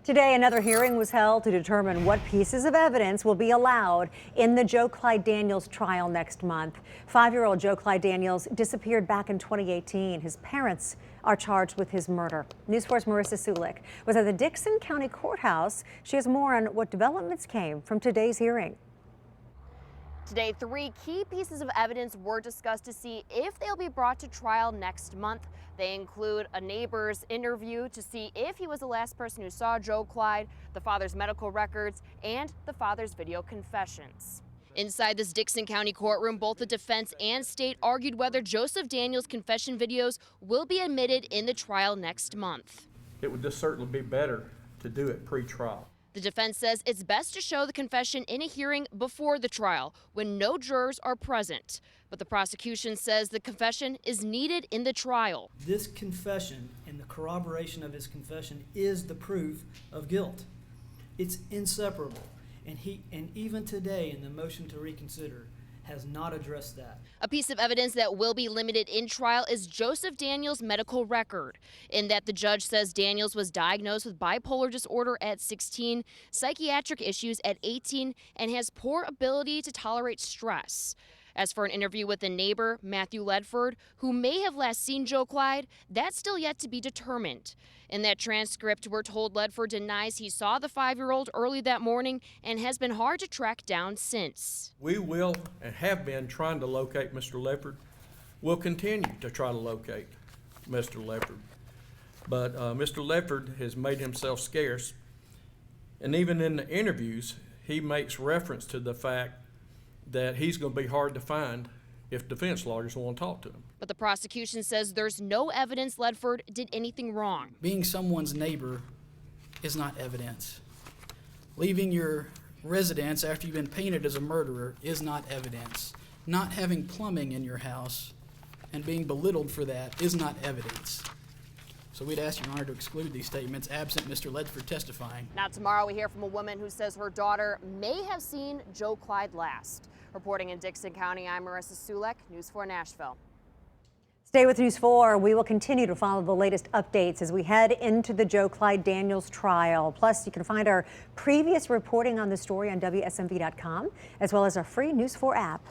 Today, another hearing was held to determine what pieces of evidence will be allowed in the Joe Clyde Daniels trial next month. 5-year-old Joe Clyde Daniels disappeared back in 2018. His parents are charged with his murder. News 4's Marissa Sulik was at the Dickson County Courthouse. She has more on what developments came from today's hearing. Today, 3 key pieces of evidence were discussed to see if they'll be brought to trial next month. They include a neighbor's interview to see if he was the last person who saw Joe Clyde, the father's medical records, and the father's video confessions. Inside this Dickson County courtroom, both the defense and state argued whether Joseph Daniels' confession videos will be admitted in the trial next month. It would just certainly be better to do it pre-trial. The defense says it's best to show the confession in a hearing before the trial, when no jurors are present. But the prosecution says the confession is needed in the trial. This confession and the corroboration of his confession is the proof of guilt. It's inseparable. And even today in the motion to reconsider has not addressed that. A piece of evidence that will be limited in trial is Joseph Daniels' medical record, in that the judge says Daniels was diagnosed with bipolar disorder at 16, psychiatric issues at 18, and has poor ability to tolerate stress. As for an interview with a neighbor, Matthew Ledford, who may have last seen Joe Clyde, that's still yet to be determined. In that transcript, we're told Ledford denies he saw the 5-year-old early that morning and has been hard to track down since. We will and have been trying to locate Mr. Ledford. We'll continue to try to locate Mr. Ledford. But Mr. Ledford has made himself scarce. And even in the interviews, he makes reference to the fact that he's going to be hard to find if defense lawyers want to talk to him. But the prosecution says there's no evidence Ledford did anything wrong. Being someone's neighbor is not evidence. Leaving your residence after you've been painted as a murderer is not evidence. Not having plumbing in your house and being belittled for that is not evidence. So we'd ask Your Honor to exclude these statements absent Mr. Ledford testifying. Now tomorrow we hear from a woman who says her daughter may have seen Joe Clyde last. Reporting in Dickson County, I'm Marissa Sulik, News 4 Nashville. Stay with News 4. We will continue to follow the latest updates as we head into the Joe Clyde Daniels trial. Plus, you can find our previous reporting on the story on WSMV.com, as well as our free News 4 app.